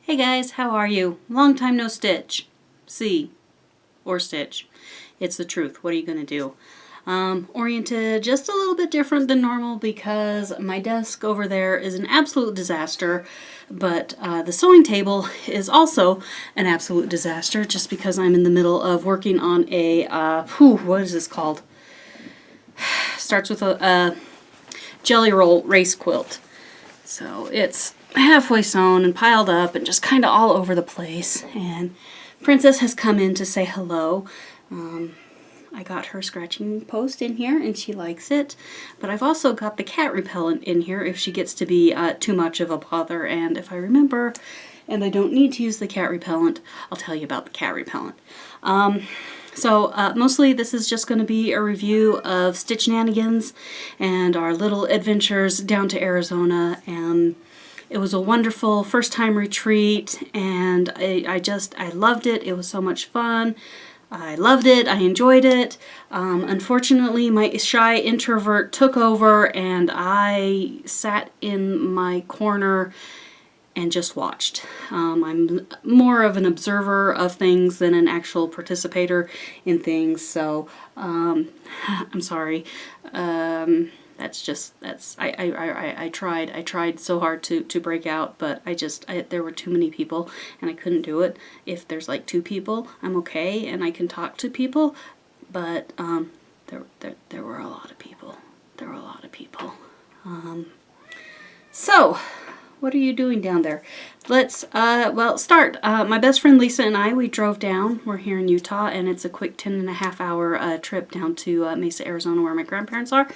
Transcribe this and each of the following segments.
Hey guys, how are you? Long time no stitch. See, or stitch. It's the truth. What are you going to do? Oriented just a little bit different than normal because my desk over there is an absolute disaster, but the sewing table is also an absolute disaster just because I'm in the middle of working on a, what is this called? Starts with a jelly roll race quilt. So it's halfway sewn and piled up and just kind of all over the place. And Princess has come in to say hello. I got her scratching post in here and she likes it. But I've also got the cat repellent in here if she gets to be too much of a bother. And if I remember and I don't need to use the cat repellent, I'll tell you about the cat repellent. So mostly this is just going to be a review of Stitchnanigans and our little adventures down to Arizona. And it was a wonderful first time retreat and I loved it. It was so much fun. I loved it. I enjoyed it. Unfortunately, my shy introvert took over and I sat in my corner and just watched. I'm more of an observer of things than an actual participator in things, so I'm sorry. I tried so hard to break out, but there were too many people and I couldn't do it. If there's like 2 people, I'm okay and I can talk to people, but there were a lot of people. There were a lot of people. So what are you doing down there? Let's, start. My best friend Lisa and I, we drove down. We're here in Utah, and it's a quick 10.5-hour trip down to Mesa, Arizona, where my grandparents are.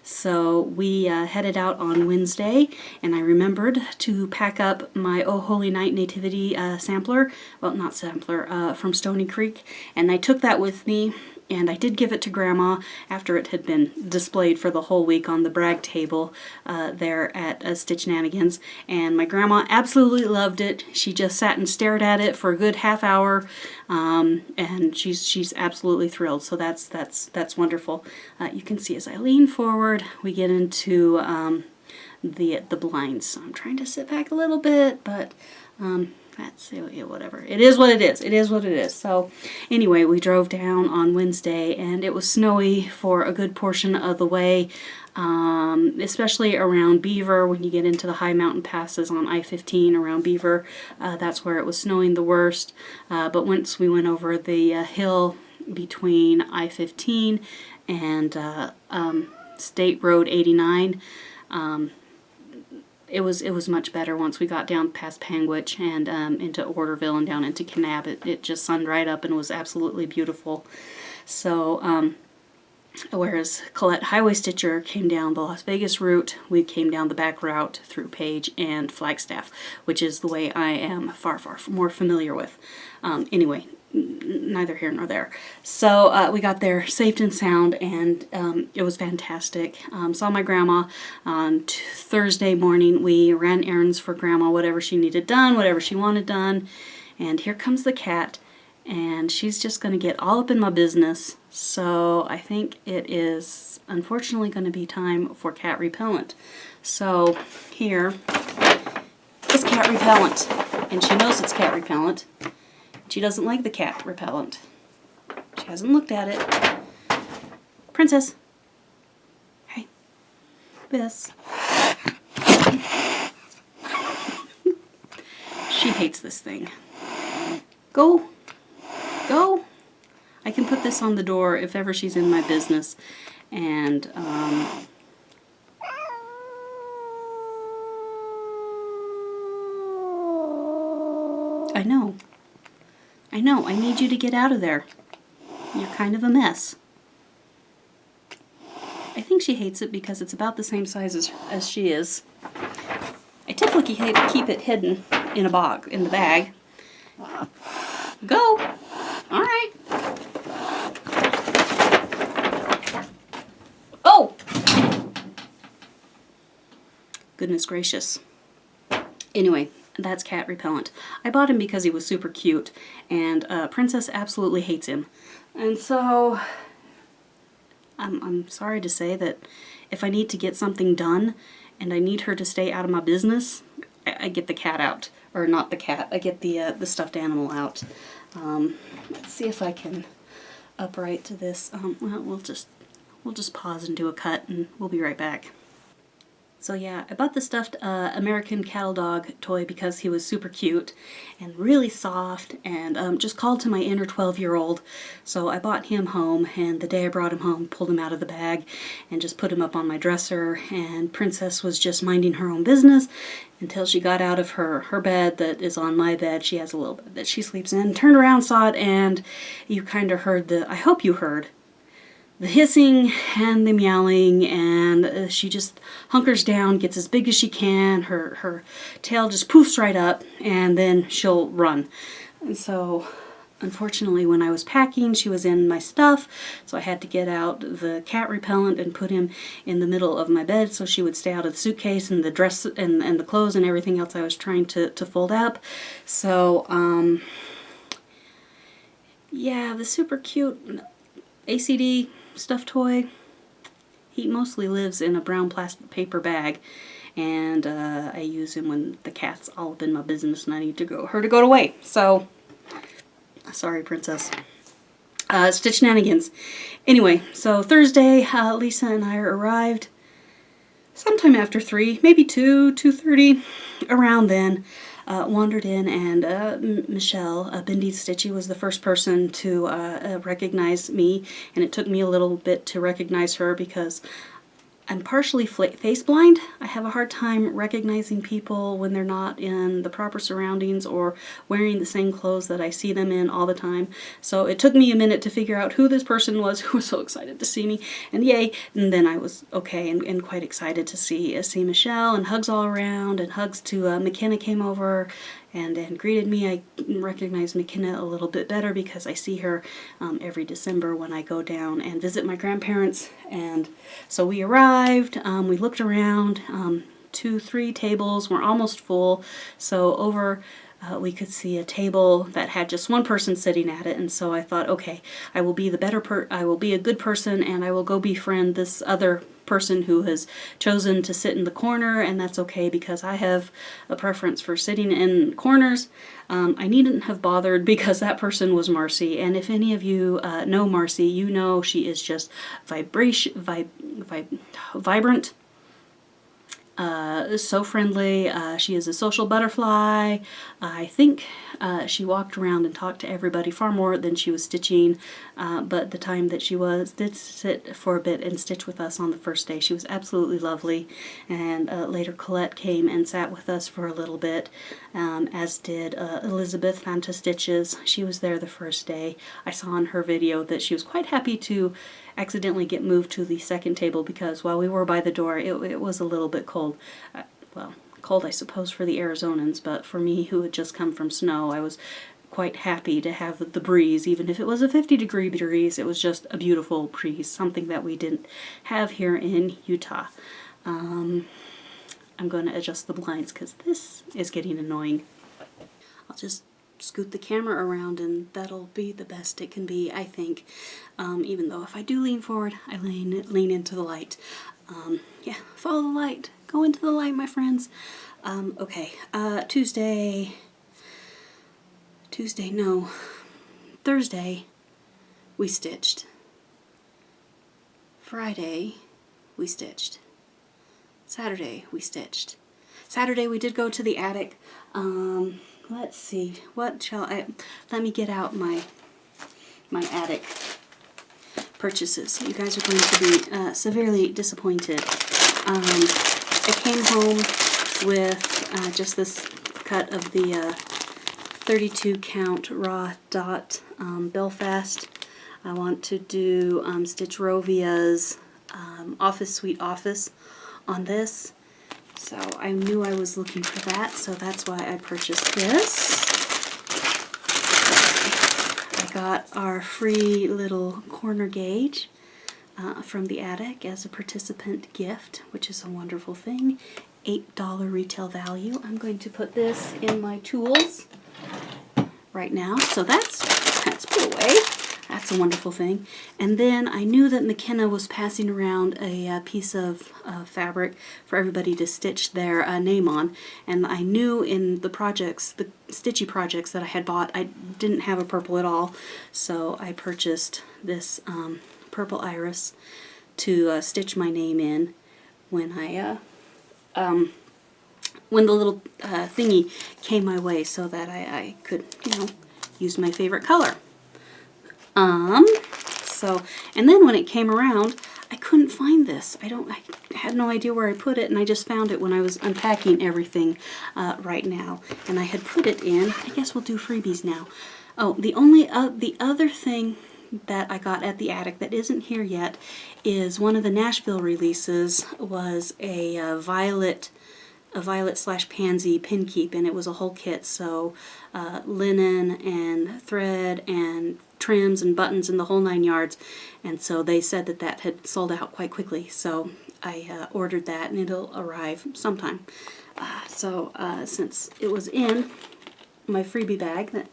So we headed out on Wednesday, and I remembered to pack up my Oh Holy Night Nativity sampler. Well, not sampler, from Stony Creek, and I took that with me. And I did give it to Grandma after it had been displayed for the whole week on the brag table there at Stitchnanigans. And my Grandma absolutely loved it. She just sat and stared at it for a good half hour, and she's absolutely thrilled. So that's wonderful. You can see as I lean forward, we get into the blinds. So I'm trying to sit back a little bit, but that's whatever. It is what it is. It is what it is. So anyway, we drove down on Wednesday and it was snowy for a good portion of the way, especially around Beaver when you get into the high mountain passes on I-15 around Beaver. That's where it was snowing the worst. But once we went over the hill between I-15 and State Road 89, it was much better once we got down past Panguitch and into Orderville and down into Kanab. It just sunned right up and was absolutely beautiful. So, whereas Colette Highway Stitcher came down the Las Vegas route, we came down the back route through Page and Flagstaff, which is the way I am far more familiar with. Anyway, neither here nor there. So we got there safe and sound, and it was fantastic. Saw my grandma on Thursday morning. We ran errands for Grandma, whatever she needed done, whatever she wanted done. And here comes the cat, and she's just going to get all up in my business. So I think it is unfortunately going to be time for cat repellent. So here is cat repellent, and she knows it's cat repellent. She doesn't like the cat repellent. She hasn't looked at it. Princess. Hey. This. She hates this thing. Go. Go. I can put this on the door if ever she's in my business. And, I know. I know, I need you to get out of there. You're kind of a mess. I think she hates it because it's about the same size as she is. I typically keep it hidden in a box, in the bag. Go! Alright. Oh! Goodness gracious. Anyway, that's cat repellent. I bought him because he was super cute, and Princess absolutely hates him. And so, I'm sorry to say that if I need to get something done and I need her to stay out of my business, I get the cat out, or not the cat, I get the stuffed animal out. Let's see if I can upright to this. Well, we'll just pause and do a cut, and we'll be right back. So yeah, I bought the stuffed American cattle dog toy because he was super cute and really soft, and just called to my inner 12-year-old. So I bought him home, and the day I brought him home, pulled him out of the bag and just put him up on my dresser, and Princess was just minding her own business until she got out of her bed that is on my bed. She has a little bed that she sleeps in, turned around, saw it, and you kind of heard I hope you heard the hissing and the meowing, and she just hunkers down, gets as big as she can, her tail just poofs right up, and then she'll run. And so, unfortunately, when I was packing, she was in my stuff, so I had to get out the cat repellent and put him in the middle of my bed so she would stay out of the suitcase and the dress and the clothes and everything else I was trying to fold up. So, yeah, the super cute ACD stuffed toy, he mostly lives in a brown plastic paper bag, and I use him when the cat's all up in my business and I need her to go away. So, sorry, Princess. Stitchnanigans. Anyway, so Thursday, Lisa and I arrived sometime after 3, maybe 2:30, around then. Wandered in, and Michelle, Bindi Stitchy, was the first person to recognize me, and it took me a little bit to recognize her because I'm partially face blind. I have a hard time recognizing people when they're not in the proper surroundings or wearing the same clothes that I see them in all the time. So it took me a minute to figure out who this person was who was so excited to see me, and yay, and then I was okay and quite excited to see Michelle, and hugs all around, and hugs to McKenna came over and greeted me. I recognized McKenna a little bit better because I see her every December when I go down and visit my grandparents. And so we arrived, we looked around, 2-3 tables were almost full, so over we could see a table that had just one person sitting at it, and so I thought, okay, I will be I will be a good person, and I will go befriend this other person who has chosen to sit in the corner, and that's okay because I have a preference for sitting in corners. I needn't have bothered because that person was Marcy, and if any of you know Marcy, you know she is just vibrant, so friendly. She is a social butterfly. I think she walked around and talked to everybody far more than she was stitching, but the time that she did sit for a bit and stitch with us on the first day, she was absolutely lovely. And later Colette came and sat with us for a little bit, as did Elizabeth Fanta Stitches. She was there the first day. I saw in her video that she was quite happy to accidentally get moved to the second table because while we were by the door, it was a little bit cold. Well, cold I suppose for the Arizonans, but for me who had just come from snow, I was quite happy to have the breeze. Even if it was a 50-degree breeze, it was just a beautiful breeze, something that we didn't have here in Utah. I'm going to adjust the blinds because this is getting annoying. I'll just scoot the camera around and that'll be the best it can be, I think. Even though if I do lean forward, I lean into the light. Yeah, follow the light. Go into the light, my friends. Okay, Thursday, we stitched. Friday, we stitched. Saturday, we stitched. Saturday, we did go to the attic. Let's see, let me get out my attic purchases. You guys are going to be severely disappointed. I came home with just this cut of the 32 count raw dot Belfast. I want to do Stitch Rovia's Office Sweet Office on this. So I knew I was looking for that, so that's why I purchased this. I got our free little corner gauge from the attic as a participant gift, which is a wonderful thing. $8 retail value. I'm going to put this in my tools right now. So that's put away. I that's a wonderful thing. And then I knew that McKenna was passing around a piece of fabric for everybody to stitch their name on. And I knew in the projects, the stitchy projects that I had bought, I didn't have a purple at all. So I purchased this purple iris to stitch my name in when when the little thingy came my way, so that I could, you know, use my favorite color. So, and then when it came around, I couldn't find this. I had no idea where I put it, and I just found it when I was unpacking everything right now. And I had put it in, I guess we'll do freebies now. Oh, the other thing that I got at the attic that isn't here yet is one of the Nashville releases was a violet / pansy pin keep, and it was a whole kit, so linen and thread and trims and buttons and the whole 9 yards. And so they said that that had sold out quite quickly, so I ordered that, and it'll arrive sometime. Since it was in my freebie bag that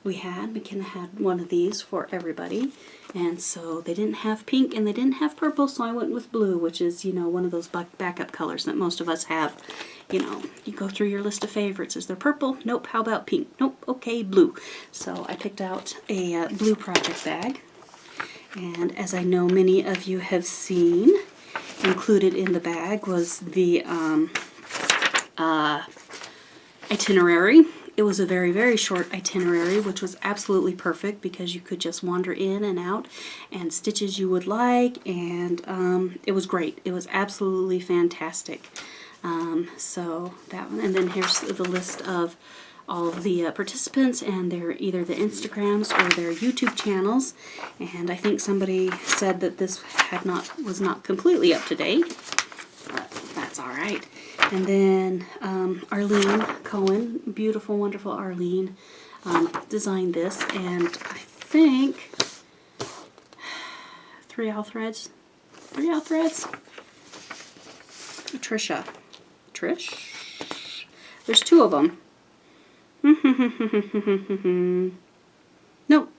we had, McKenna had one of these for everybody, and so they didn't have pink and they didn't have purple, so I went with blue, which is, you know, one of those backup colors that most of us have. You know, you go through your list of favorites. Is there purple? Nope. How about pink? Nope. Okay, blue. So I picked out a blue project bag, and as I know many of you have seen, included in the bag was the itinerary. It was a very, very short itinerary, which was absolutely perfect because you could just wander in and out and stitch as you would like, and it was great. It was absolutely fantastic. So that one, and then here's the list of all of the participants and their either the Instagrams or their YouTube channels. And I think somebody said that this was not completely up to date, but that's all right. And then Arlene Cohen, beautiful, wonderful Arlene, designed this, and I think 3 threads. Trish? There's 2 of them. Nope.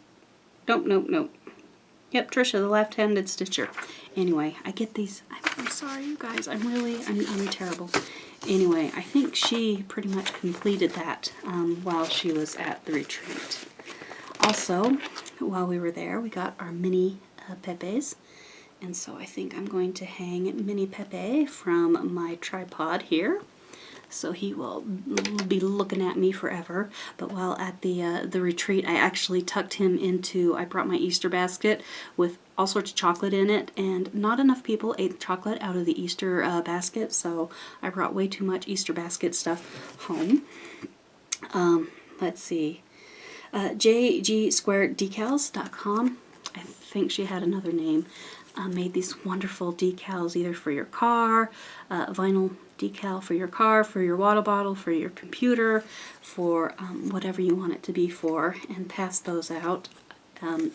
Yep, Trisha, the left-handed stitcher. Anyway, I get these. I'm sorry, you guys. I'm terrible. Anyway, I think she pretty much completed that while she was at the retreat. Also, while we were there, we got our mini Pepes. And so I think I'm going to hang Mini Pepe from my tripod here. So he will be looking at me forever. But while at the retreat, I actually tucked him into, I brought my Easter basket with all sorts of chocolate in it. And not enough people ate chocolate out of the Easter basket. So I brought way too much Easter basket stuff home. Let's see. JGSquaredDecals.com. I think she had another name. Made these wonderful decals either for your car, vinyl decal for your car, for your water bottle, for your computer, for whatever you want it to be for, and passed those out.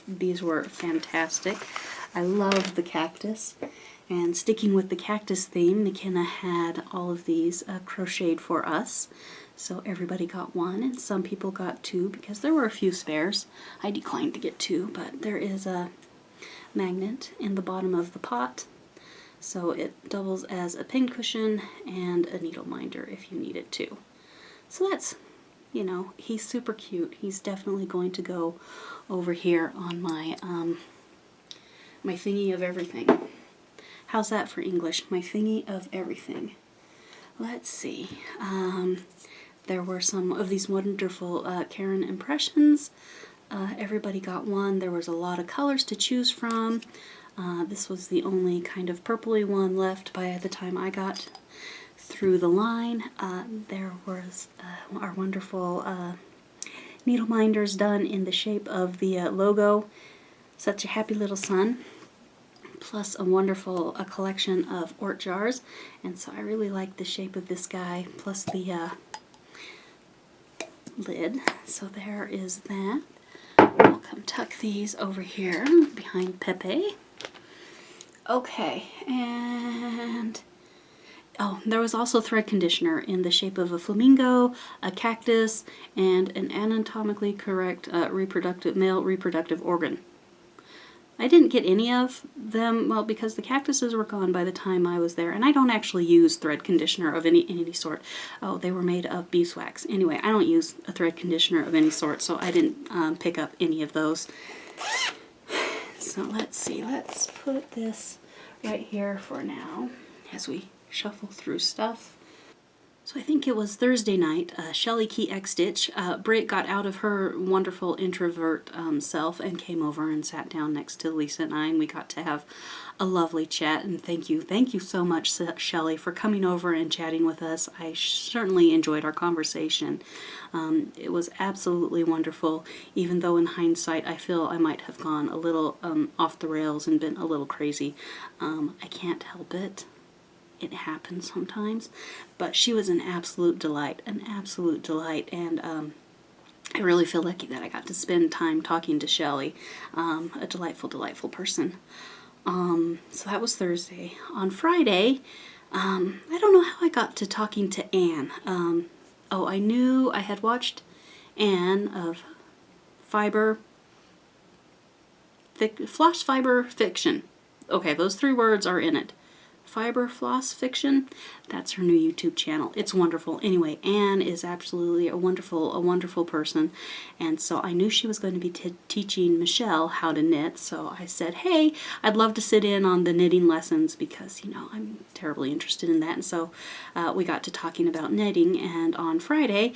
These were fantastic. I love the cactus, and sticking with the cactus theme, McKenna had all of these crocheted for us. So everybody got one, and some people got 2 because there were a few spares. I declined to get 2, but there is a magnet in the bottom of the pot, so it doubles as a pincushion and a needle minder if you need it to. So that's, you know, he's super cute. He's definitely going to go over here on my my thingy of everything. How's that for English? My thingy of everything. Let's see. There were some of these wonderful Karen impressions. Everybody got one. There was a lot of colors to choose from. This was the only kind of purpley one left by the time I got through the line. There was our wonderful needle minders done in the shape of the logo. Such a happy little sun. Plus a wonderful collection of Ort jars. And so I really like the shape of this guy, plus the lid. So there is that. I'll come tuck these over here behind Pepe. Okay, and oh, there was also thread conditioner in the shape of a flamingo, a cactus, and an anatomically correct male reproductive organ. I didn't get any of them, well, because the cactuses were gone by the time I was there, and I don't actually use thread conditioner of any sort. Oh, they were made of beeswax. Anyway, I don't use a thread conditioner of any sort, so I didn't pick up any of those. So let's see, let's put this right here for now as we shuffle through stuff. So I think it was Thursday night, Shelly Key X Stitch. Britt got out of her wonderful introvert self and came over and sat down next to Lisa and I, and we got to have a lovely chat. And thank you so much, Shelly, for coming over and chatting with us. I certainly enjoyed our conversation. It was absolutely wonderful, even though in hindsight I feel I might have gone a little off the rails and been a little crazy. I can't help it. It happens sometimes, but she was an absolute delight, and I really feel lucky that I got to spend time talking to Shelly, a delightful person. So that was Thursday. On Friday, I don't know how I got to talking to Anne. Oh, I knew I had watched Anne of Floss Fiber Fiction. Okay, those 3 words are in it. Fiber Floss Fiction. That's her new YouTube channel. It's wonderful. Anyway, Anne is absolutely a wonderful person, and so I knew she was going to be teaching Michelle how to knit. So I said, hey, I'd love to sit in on the knitting lessons because, you know, I'm terribly interested in that. And so we got to talking about knitting, and on Friday,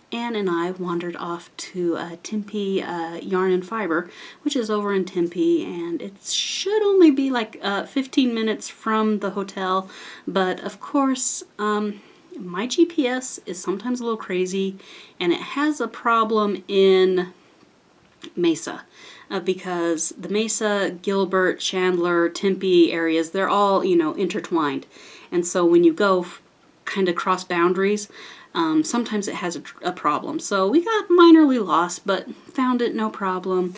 Anne and I wandered off to Tempe Yarn and Fiber, which is over in Tempe, and it should only be like 15 minutes from the hotel, but of course my GPS is sometimes a little crazy, and it has a problem in Mesa. Because the Mesa, Gilbert, Chandler, Tempe areas, they're all, you know, intertwined. And so when you go kind of cross boundaries, sometimes it has a problem. So we got minorly lost, but found it no problem.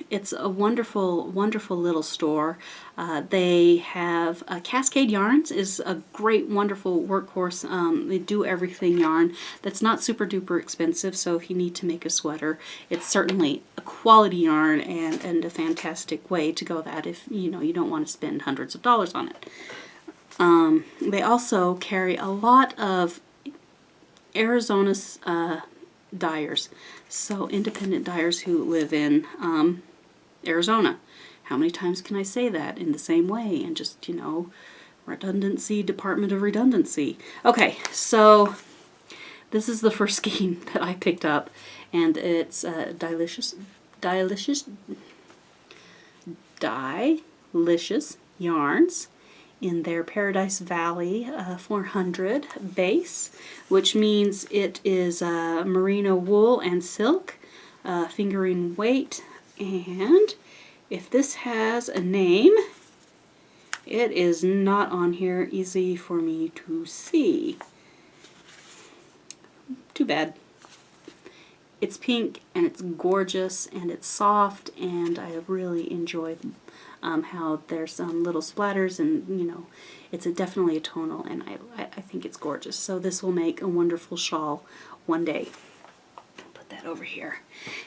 It's a wonderful little store. They have Cascade Yarns is a great, wonderful workhorse. They do everything yarn that's not super duper expensive. So if you need to make a sweater, it's certainly a quality yarn and a fantastic way to go that if you know you don't want to spend hundreds of dollars on it. They also carry a lot of Arizona's dyers, so independent dyers who live in Arizona. How many times can I say that in the same way and just, you know, redundancy, Department of Redundancy. Okay, so this is the first skein that I picked up, and it's Delicious Yarns in their Paradise Valley 400 base, which means it is merino wool and silk, fingering weight, and if this has a name, it is not on here easy for me to see. Too bad. It's pink and it's gorgeous and it's soft, and I really enjoy how there's some little splatters, and you know, it's definitely a tonal, and I think it's gorgeous. So this will make a wonderful shawl one day. Put that over here.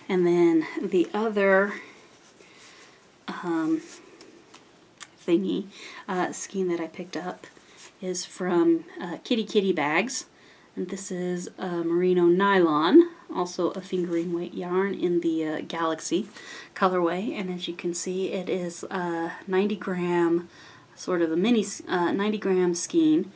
And then the other skein that I picked up is from Kitty Bags, and this is merino nylon, also a fingering weight yarn in the Galaxy colorway, and as you can see, it is 90 gram, sort of a mini 90 gram skein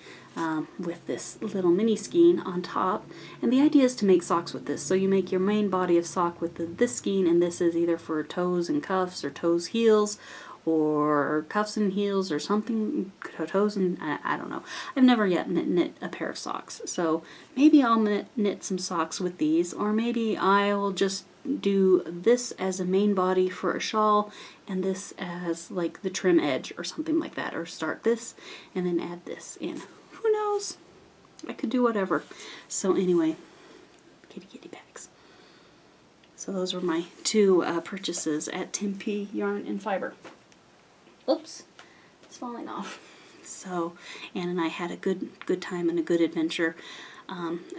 with this little mini skein on top, and the idea is to make socks with this. So you make your main body of sock with this skein, and this is either for toes and cuffs, or toes heels, or cuffs and heels, or something, toes and I don't know. I've never yet knit a pair of socks, so maybe I'll knit some socks with these, or maybe I'll just do this as a main body for a shawl and this as like the trim edge or something like that, or start this and then add this in. Who knows? I could do whatever. So anyway, Kitty Bags. So those were my 2 purchases at Tempe Yarn and Fiber. Oops, it's falling off. So Anne and I had a good time and a good adventure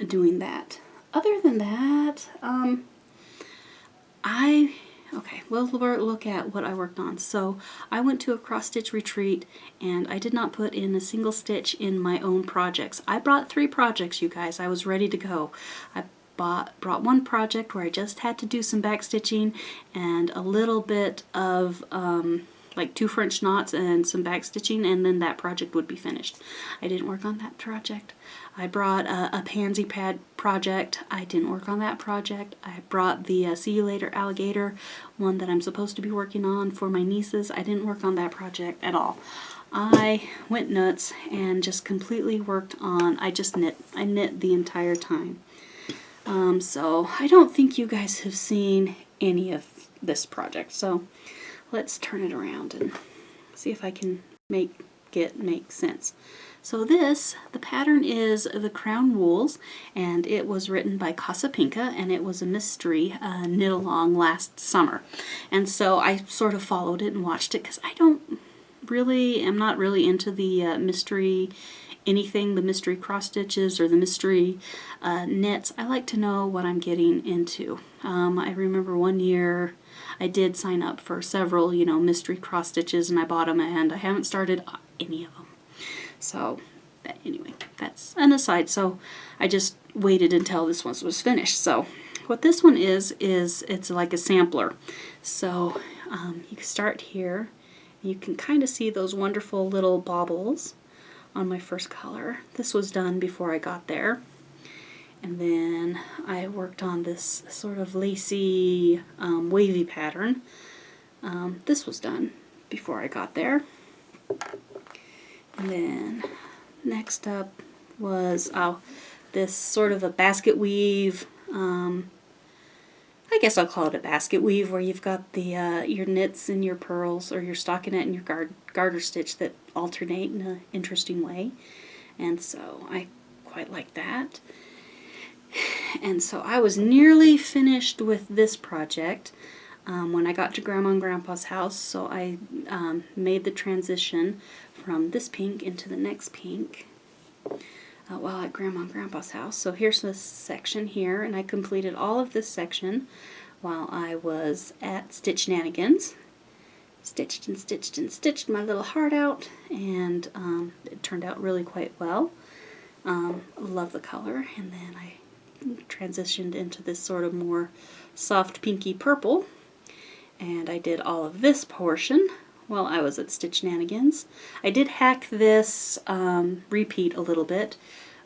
doing that. Other than that, I Okay, well, look at what I worked on. So I went to a cross stitch retreat and I did not put in a single stitch in my own projects. I brought 3 projects, you guys. I was ready to go. I brought one project where I just had to do some back stitching and a little bit of like 2 French knots and some back stitching, and then that project would be finished. I didn't work on that project. I brought a pansy pad project. I didn't work on that project. I brought the See You Later Alligator one that I'm supposed to be working on for my nieces. I didn't work on that project at all. I went nuts and just completely worked on, I just knit. I knit the entire time. So I don't think you guys have seen any of this project. So let's turn it around and see if I can make it make sense. So this, the pattern is the Crown Wools, and it was written by Casa Pinka, and it was a mystery knit along last summer. And so I sort of followed it and watched it because I am not really into the mystery anything, the mystery cross stitches or the mystery knits. I like to know what I'm getting into. I remember one year I did sign up for several, mystery cross stitches, and I bought them, and I haven't started any of them. So anyway, that's an aside. So I just waited until this one was finished. So what this one is it's like a sampler. So you can start here. You can kind of see those wonderful little baubles on my first color. This was done before I got there. And then I worked on this sort of lacy, wavy pattern. This was done before I got there. And then next up was this sort of a basket weave. I guess I'll call it a basket weave, where you've got the your knits and your pearls, or your stockinette and your garter stitch that alternate in an interesting way. And so I quite like that. And so I was nearly finished with this project when I got to Grandma and Grandpa's house. So I made the transition from this pink into the next pink while at Grandma and Grandpa's house. So here's this section here, and I completed all of this section while I was at Stitchnanigans. Stitched and stitched and stitched my little heart out, and it turned out really quite well. Love the color. And then I transitioned into this sort of more soft pinky purple, and I did all of this portion while I was at Stitchnanigans. I did hack this repeat a little bit.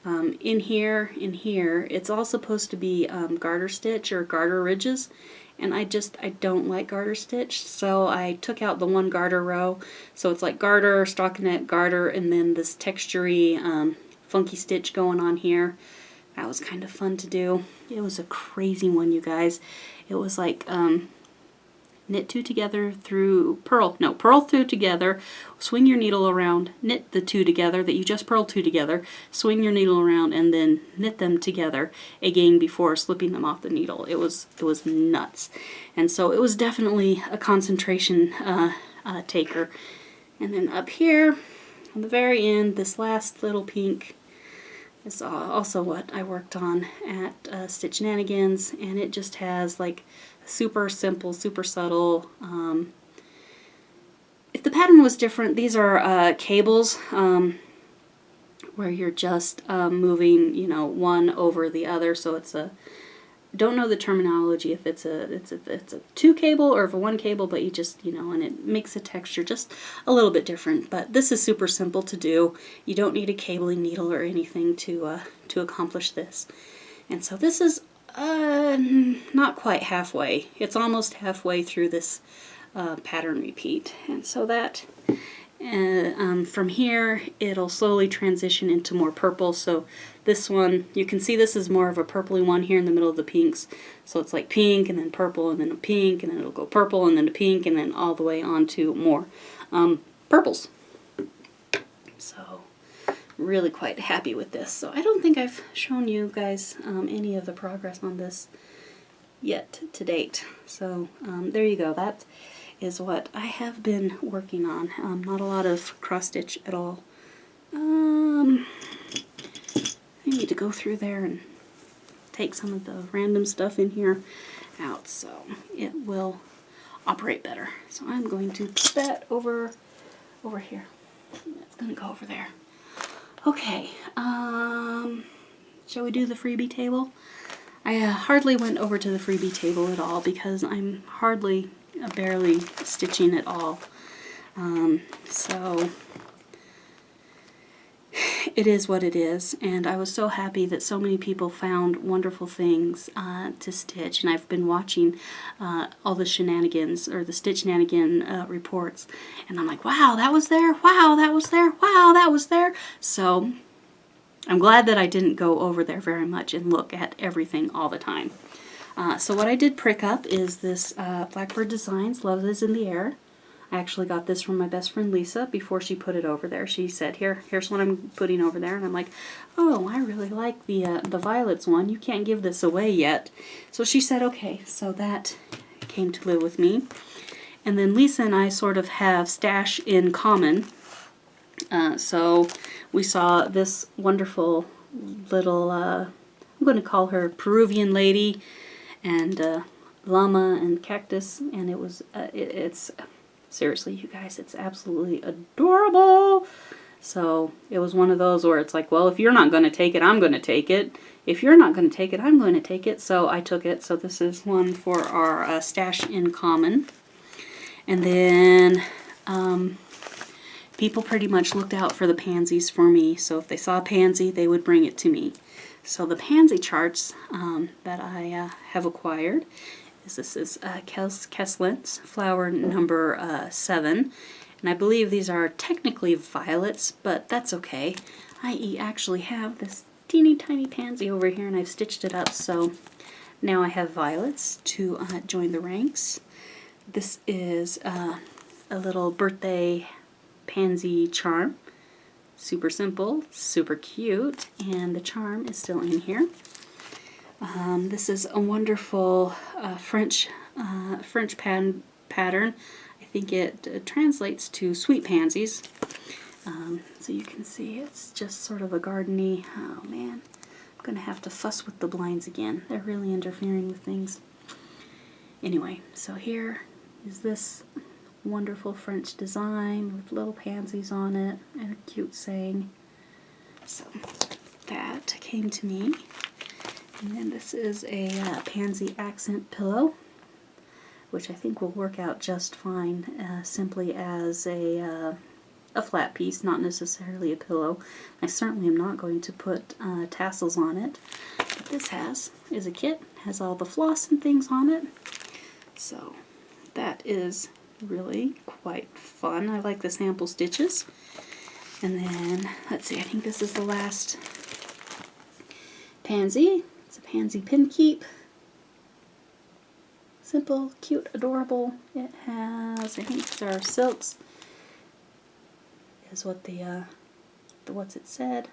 In here, it's all supposed to be garter stitch or garter ridges, and I don't like garter stitch, so I took out the one garter row. So it's like garter, stockinette, garter, and then this textury funky stitch going on here. That was kind of fun to do. It was a crazy one, you guys. It was like knit 2 together through pearl through together, swing your needle around, knit the 2 together that you just purled 2 together, swing your needle around, and then knit them together again before slipping them off the needle. It was nuts. And so it was definitely a concentration taker. And then up here on the very end, this last little pink is also what I worked on at Stitchnanigans, and it just has like super simple, super subtle. If the pattern was different, these are cables where you're just moving, one over the other. So it's don't know the terminology if it's a 2 cable or if a 1 cable, but you just and it makes the texture just a little bit different. But this is super simple to do. You don't need a cabling needle or anything to accomplish this. And so this is not quite halfway. It's almost halfway through this pattern repeat. And so that from here it'll slowly transition into more purple. So this one, you can see this is more of a purpley one here in the middle of the pinks. So it's like pink and then purple and then a pink, and then it'll go purple and then a pink, and then all the way on to more purples. So really quite happy with this. So I don't think I've shown you guys any of the progress on this yet to date. So there you go. That is what I have been working on. Not a lot of cross stitch at all. I need to go through there and take some of the random stuff in here out, so it will operate better. So I'm going to put that over here. It's going to go over there. Okay, shall we do the freebie table? I hardly went over to the freebie table at all because I'm barely stitching at all. So it is what it is, and I was so happy that so many people found wonderful things to stitch, and I've been watching all the shenanigans, or the Stitchnanigan reports, and I'm like, wow, that was there, wow, that was there, wow, that was there. So I'm glad that I didn't go over there very much and look at everything all the time. So what I did pick up is this Blackbird Designs, Love Is in the Air. I actually got this from my best friend Lisa before she put it over there. She said, here's what I'm putting over there. And I'm like, oh, I really like the violets one. You can't give this away yet. So she said, okay. So that came to live with me. And then Lisa and I sort of have stash in common. So we saw this wonderful little, I'm going to call her Peruvian lady, and llama and cactus. And it was, it's... Seriously, you guys, it's absolutely adorable. So it was one of those where it's like, well, if you're not going to take it, I'm going to take it. If you're not going to take it, I'm going to take it. So I took it. So this is one for our stash in common. And then people pretty much looked out for the pansies for me. So if they saw a pansy, they would bring it to me. So the pansy charts that I have acquired, this is Keslin's flower number 7, and I believe these are technically violets, but that's okay. I actually have this teeny tiny pansy over here, and I've stitched it up, so now I have violets to join the ranks. This is a little birthday pansy charm. Super simple, super cute, and the charm is still in here. This is a wonderful French pattern. I think it translates to sweet pansies. So you can see it's just sort of a gardeny. Oh man, I'm going to have to fuss with the blinds again. They're really interfering with things. Anyway, so here is this wonderful French design with little pansies on it and a cute saying. So that came to me. And then this is a pansy accent pillow, which I think will work out just fine simply as a flat piece, not necessarily a pillow. I certainly am not going to put tassels on it. But this is a kit, has all the floss and things on it. So that is really quite fun. I like the sample stitches. And then, let's see, I think this is the last pansy. It's a pansy pin keep. Simple, cute, adorable. It has, I think these are silks, is what what's it said.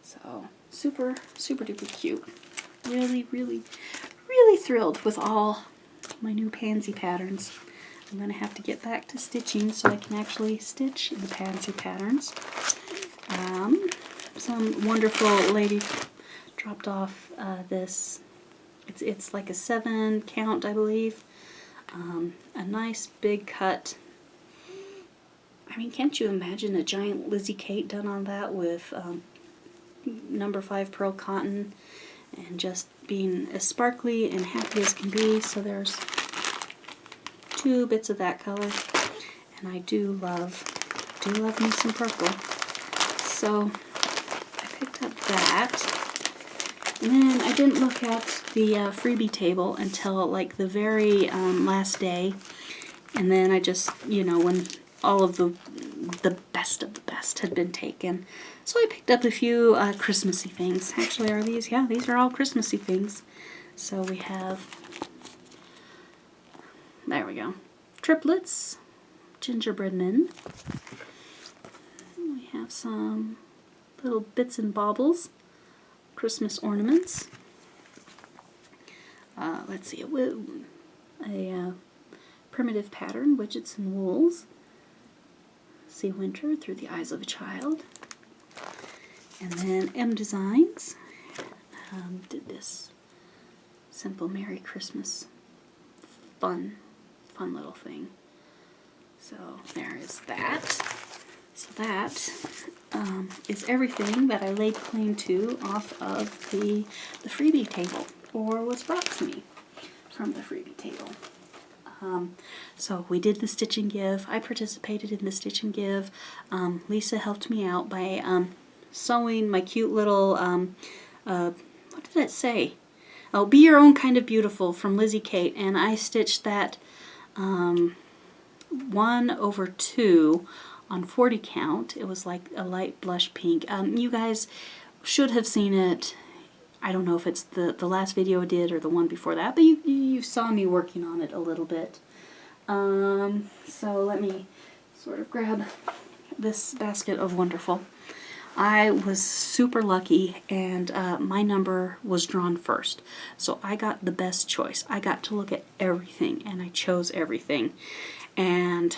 So super, super duper cute. Really, really, really thrilled with all my new pansy patterns. I'm going to have to get back to stitching so I can actually stitch the pansy patterns. Some wonderful lady dropped off this. It's like a 7 count, I believe. A nice big cut. I mean, can't you imagine a giant Lizzie Kate done on that with number 5 pearl cotton and just being as sparkly and happy as can be. So there's 2 bits of that color, and I do love me some purple. So I picked up that. And then I didn't look at the freebie table until like the very last day, and then I just, when all of the best of the best had been taken, so I picked up a few Christmassy things. Actually, are these? Yeah, these are all Christmassy things. So we have, there we go, triplets, gingerbread men. We have some little bits and baubles, Christmas ornaments. Let's see, a primitive pattern, widgets and wools. See winter through the eyes of a child. And then M Designs did this simple Merry Christmas fun fun little thing. So there is that. So that is everything that I laid claim to off of the freebie table, or was brought to me from the freebie table. So we did the stitch and give. I participated in the stitch and give. Lisa helped me out by sewing my cute little, what did it say? Oh, Be Your Own Kind of Beautiful from Lizzie Kate, and I stitched that 1/2 on 40 count. It was like a light blush pink. You guys should have seen it. I don't know if it's the last video I did or the one before that, but you saw me working on it a little bit. So let me sort of grab this basket of wonderful. I was super lucky, and my number was drawn first. So I got the best choice. I got to look at everything, and I chose everything. And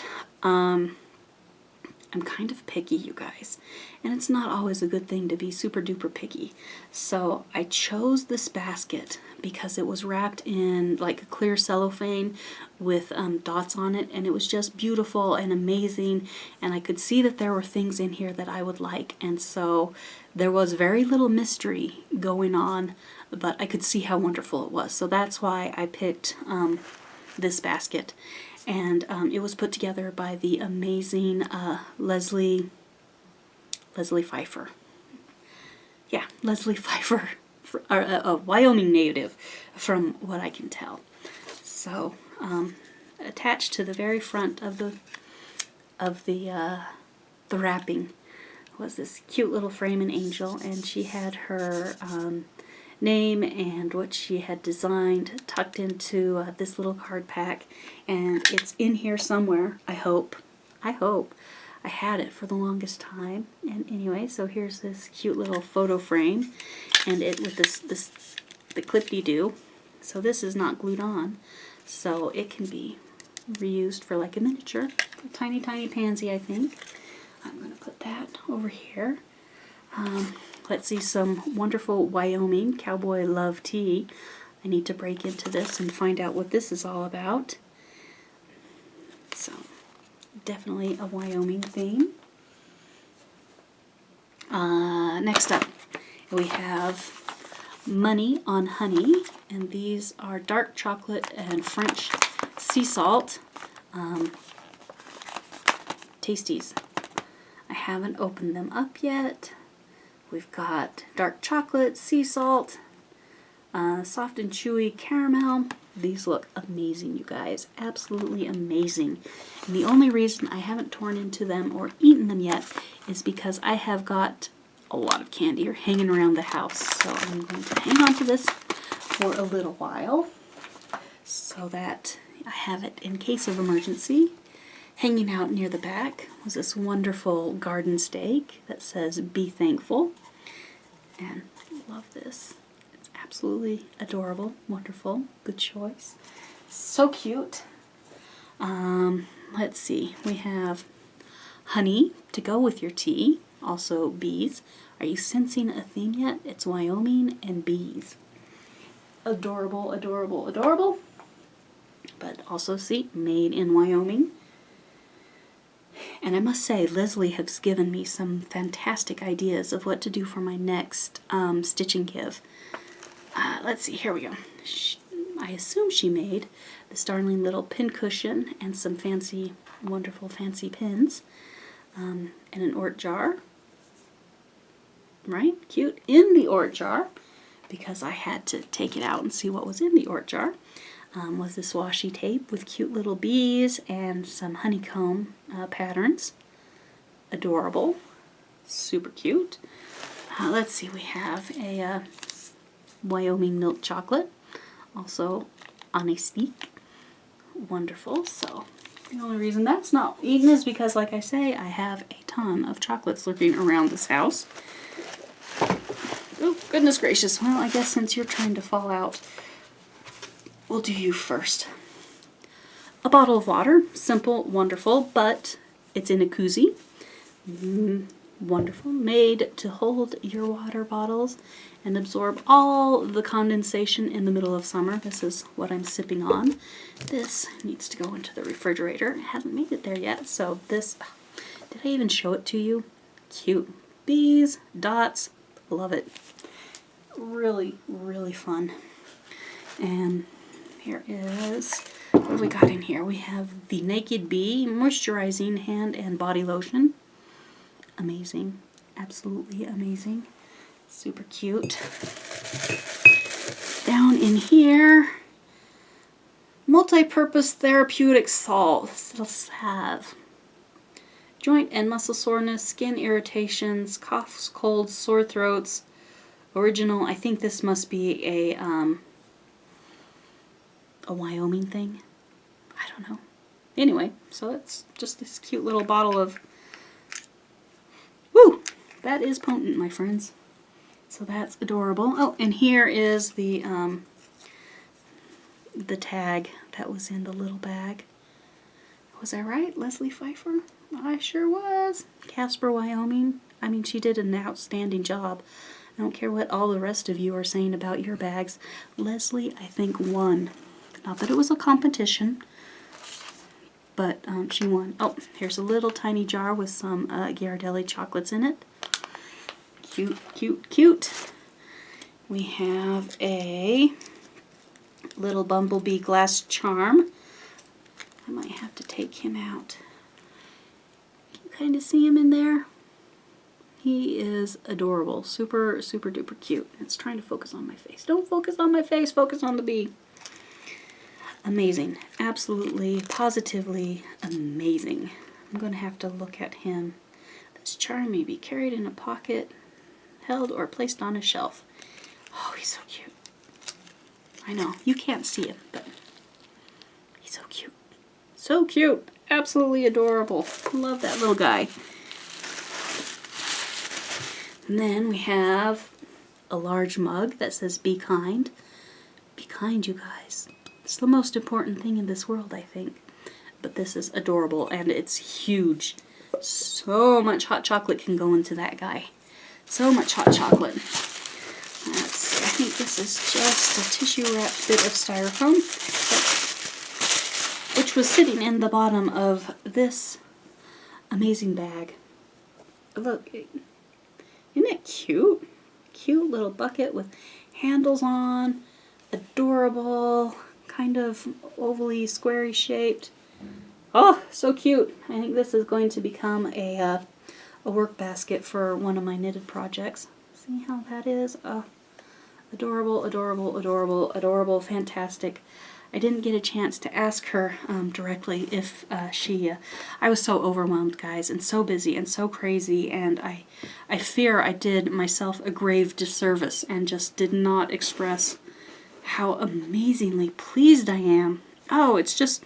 I'm kind of picky, you guys, and it's not always a good thing to be super duper picky. So I chose this basket because it was wrapped in like a clear cellophane with dots on it, and it was just beautiful and amazing, and I could see that there were things in here that I would like, and so there was very little mystery going on, but I could see how wonderful it was. So that's why I picked this basket. And it was put together by the amazing Leslie Pfeiffer. Yeah, Leslie Pfeiffer, a Wyoming native, from what I can tell. So attached to the very front of the wrapping was this cute little framing angel, and she had her name and what she had designed tucked into this little card pack, and it's in here somewhere. I hope I had it for the longest time. And anyway, so here's this cute little photo frame, and it with the clip-de-doo. So this is not glued on, so it can be reused for like a miniature, a tiny pansy. I think I'm gonna put that over here. Let's see, some wonderful Wyoming Cowboy Love Tea. I need to break into this and find out what this is all about. So, definitely a Wyoming theme. Next up, we have Money on Honey, and these are dark chocolate and French sea salt tasties. I haven't opened them up yet. We've got dark chocolate, sea salt, soft and chewy caramel. These look amazing, you guys. Absolutely amazing. And the only reason I haven't torn into them or eaten them yet is because I have got a lot of candy hanging around the house. So I'm going to hang on to this for a little while so that I have it in case of emergency. Hanging out near the back was this wonderful garden stake that says, "Be thankful." And I love this. It's absolutely adorable, wonderful, good choice. So cute. Let's see, we have honey to go with your tea, also bees. Are you sensing a theme yet? It's Wyoming and bees. Adorable, adorable, adorable. But also, see, made in Wyoming. And I must say, Leslie has given me some fantastic ideas of what to do for my next stitch and give. Let's see, here we go. I assume she made this darling little pin cushion and some fancy, wonderful fancy pins, and an Ort jar. Right? Cute. In the Ort jar, because I had to take it out and see what was in the Ort jar. Was this washi tape with cute little bees and some honeycomb patterns. Adorable. Super cute. Let's see, we have a Wyoming milk chocolate, also on a stick. Wonderful. So the only reason that's not eaten is because, like I say, I have a ton of chocolates lurking around this house. Oh, goodness gracious. Well, I guess since you're trying to fall out, we'll do you first. A bottle of water, simple, wonderful, but it's in a koozie. wonderful. Made to hold your water bottles and absorb all the condensation in the middle of summer. This is what I'm sipping on. This needs to go into the refrigerator. It hasn't made it there yet, so this, did I even show it to you? Cute. Bees, dots, love it. Really, really fun. And here is, what have we got in here? We have the nakedbe moisturizing hand and body lotion. Amazing. Absolutely amazing. Super cute. Down in here, multi-purpose therapeutic salt. Let's have joint and muscle soreness, skin irritations, coughs, colds, sore throats. Original. I think this must be a Wyoming thing. I don't know. Anyway, so it's just this cute little bottle of. Woo! That is potent, my friends. So that's adorable. Oh, and here is the tag that was in the little bag. Was I right? Leslie Pfeiffer? I sure was. Casper, Wyoming. I mean, she did an outstanding job. I don't care what all the rest of you are saying about your bags. Leslie, I think, won. Not that it was a competition, but she won. Oh, here's a little tiny jar with some Ghirardelli chocolates in it. Cute, cute, cute. We have a little bumblebee glass charm. I might have to take him out. Can you kind of see him in there? He is adorable. Super, super duper cute. It's trying to focus on my face. Don't focus on my face, focus on the bee. Amazing. Absolutely, positively amazing. I'm going to have to look at him. This charm may be carried in a pocket, held, or placed on a shelf. Oh, he's so cute. I know, you can't see him, but he's so cute. So cute. Absolutely adorable. Love that little guy. And then we have a large mug that says be kind. Be kind, you guys. It's the most important thing in this world, I think. But this is adorable, and it's huge. So much hot chocolate can go into that guy. So much hot chocolate. Let's see, I think this is just a tissue-wrapped bit of styrofoam, which was sitting in the bottom of this amazing bag. Look, isn't it cute? Cute little bucket with handles on. Adorable. Kind of ovally, squarey shaped. Oh, so cute. I think this is going to become a work basket for one of my knitted projects. See how that is? Adorable, adorable, adorable, adorable, fantastic. I didn't get a chance to ask her directly if I was so overwhelmed, guys, and so busy and so crazy, and I fear I did myself a grave disservice and just did not express how amazingly pleased I am. Oh, it's just,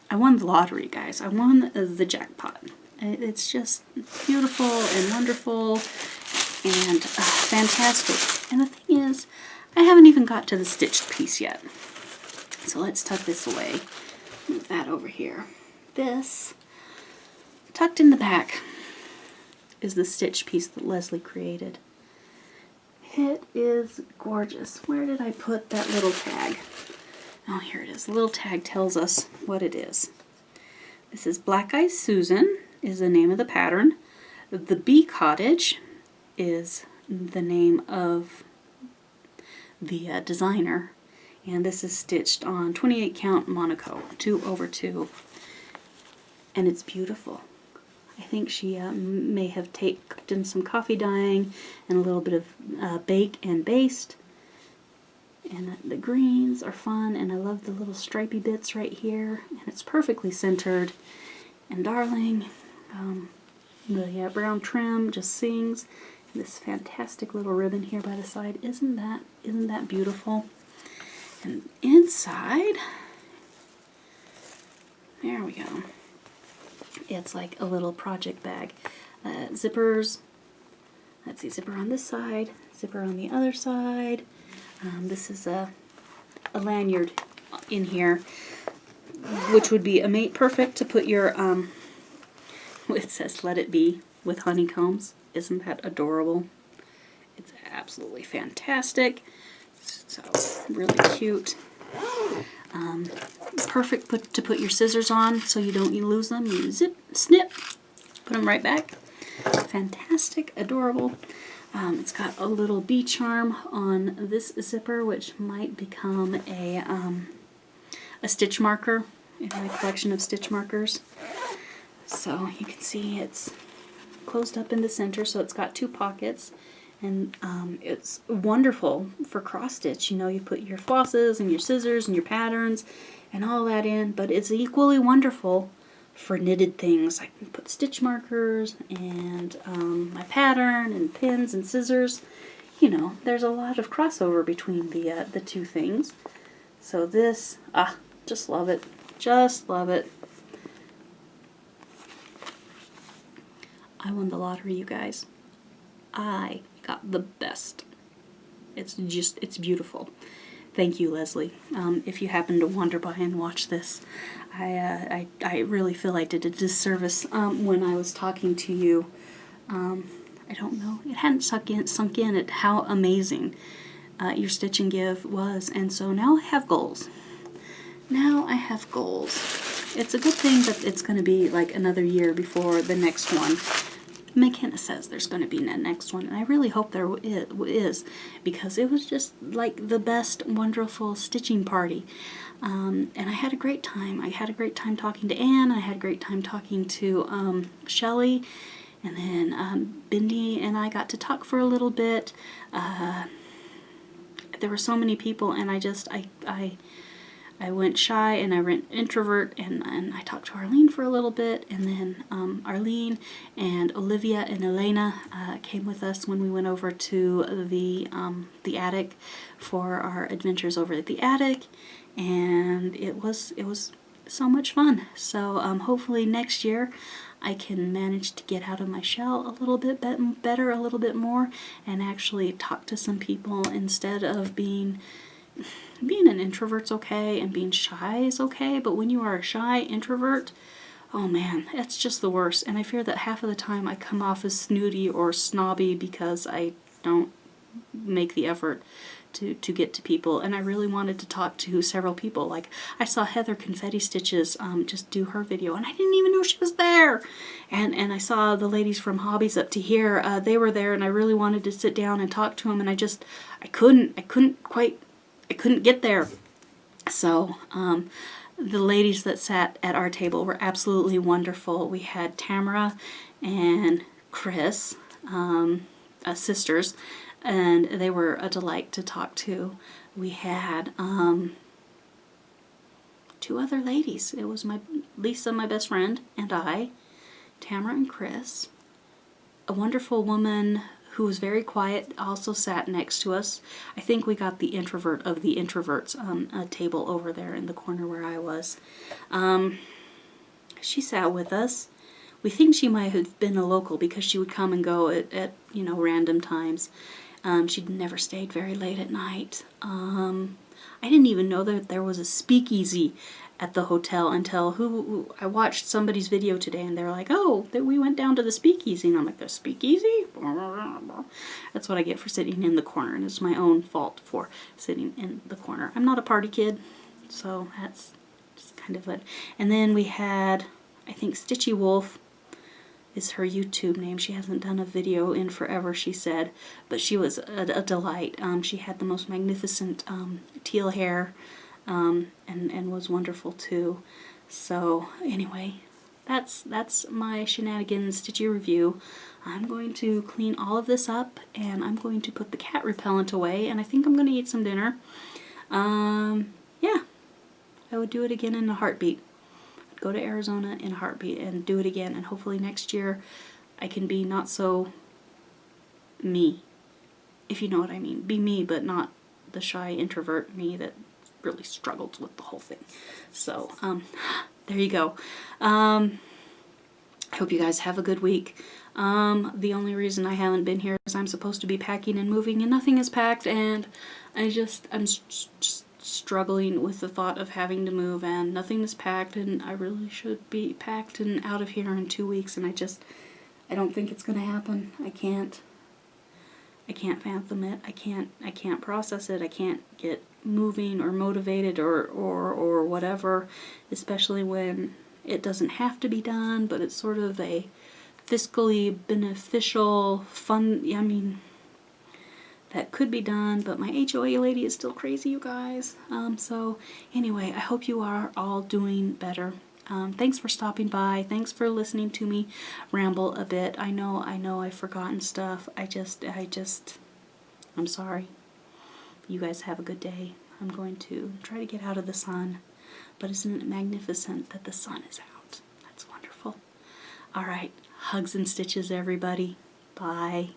I won the lottery, guys. I won the jackpot. It's just beautiful and wonderful and fantastic. And the thing is, I haven't even got to the stitched piece yet. So let's tuck this away. Move that over here. This, tucked in the back, is the stitch piece that Leslie created. It is gorgeous. Where did I put that little tag? Oh, here it is. The little tag tells us what it is. This is Black Eyed Susan is the name of the pattern. The Bee Cottage is the name of the designer. And this is stitched on 28 count Monaco, 2/2. And it's beautiful. I think she may have done some coffee dyeing and a little bit of bake and baste. And the greens are fun, and I love the little stripy bits right here. And it's perfectly centered. And darling, the brown trim just sings. And this fantastic little ribbon here by the side. Isn't that beautiful? And inside, there we go. It's like a little project bag. Zippers. Let's see, zipper on this side, zipper on the other side. This is a lanyard in here, which would be perfect to put your, it says let it be, with honeycombs. Isn't that adorable? It's absolutely fantastic. So, really cute. Perfect to put your scissors on so you lose them. You zip, snip, put them right back. Fantastic, adorable. It's got a little bee charm on this zipper, which might become a stitch marker in my collection of stitch markers. So you can see it's closed up in the center, so it's got 2 pockets. And it's wonderful for cross stitch. You know, you put your flosses and your scissors and your patterns and all that in, but it's equally wonderful for knitted things. I can put stitch markers and my pattern and pins and scissors. You know, there's a lot of crossover between the 2 things. So this, just love it. Just love it. I won the lottery, you guys. I got the best. It's beautiful. Thank you, Leslie. If you happen to wander by and watch this, I really feel I did a disservice when I was talking to you. I don't know. It hadn't sunk in at how amazing your Stitch and Give was, and so now I have goals. Now I have goals. It's a good thing that it's going to be like another year before the next one. McKenna says there's going to be a next one, and I really hope there is, because it was just like the best wonderful stitching party. And I had a great time. I had a great time talking to Anne. I had a great time talking to Shelley, and then Bindi and I got to talk for a little bit. There were so many people, and I went shy and I went introvert, and I talked to Arlene for a little bit, and then Arlene and Olivia and Elena came with us when we went over to the attic for our adventures over at the attic, and it was so much fun. So hopefully next year I can manage to get out of my shell a little bit better, a little bit more, and actually talk to some people instead of being an introvert's okay and being shy is okay, but when you are a shy introvert, oh man, it's just the worst. And I fear that half of the time I come off as snooty or snobby because I don't make the effort to get to people. And I really wanted to talk to several people. Like, I saw Heather Confetti Stitches just do her video, and I didn't even know she was there. And I saw the ladies from Hobbies Up to Here, they were there, and I really wanted to sit down and talk to them, and I couldn't get there. So the ladies that sat at our table were absolutely wonderful. We had Tamara and Chris, sisters, and they were a delight to talk to. We had 2 other ladies. It was Lisa, my best friend, and I, Tamara and Chris. A wonderful woman who was very quiet also sat next to us. I think we got the introvert of the introverts a table over there in the corner where I was. She sat with us. We think she might have been a local because she would come and go at random times. She'd never stayed very late at night. I didn't even know that there was a speakeasy at the hotel until I watched somebody's video today, and they're like, oh, that we went down to the speakeasy, and I'm like, the speakeasy? That's what I get for sitting in the corner, and it's my own fault for sitting in the corner. I'm not a party kid, so that's just kind of it. And then we had, I think Stitchy Wolf is her YouTube name. She hasn't done a video in forever, she said, but she was a delight. She had the most magnificent teal hair, and was wonderful too. So anyway, that's my Shenanigans Stitchy review. I'm going to clean all of this up, and I'm going to put the cat repellent away, and I think I'm going to eat some dinner. Yeah, I would do it again in a heartbeat. I'd go to Arizona in a heartbeat and do it again, and hopefully next year I can be not so me, if you know what I mean. Be me, but not the shy introvert me that really struggles with the whole thing. So, there you go. I hope you guys have a good week. The only reason I haven't been here is I'm supposed to be packing and moving, and nothing is packed, and I'm just struggling with the thought of having to move, and nothing is packed, and I really should be packed and out of here in 2 weeks, and I don't think it's going to happen. I can't fathom it. I can't process it. I can't get moving or motivated or whatever, especially when it doesn't have to be done, but it's sort of a fiscally beneficial, fun, I mean, that could be done, but my HOA lady is still crazy, you guys. So anyway, I hope you are all doing better. Thanks for stopping by. Thanks for listening to me ramble a bit. I know I've forgotten stuff. I'm sorry. You guys have a good day. I'm going to try to get out of the sun, but isn't it magnificent that the sun is out? That's wonderful. All right. Hugs and stitches, everybody. Bye.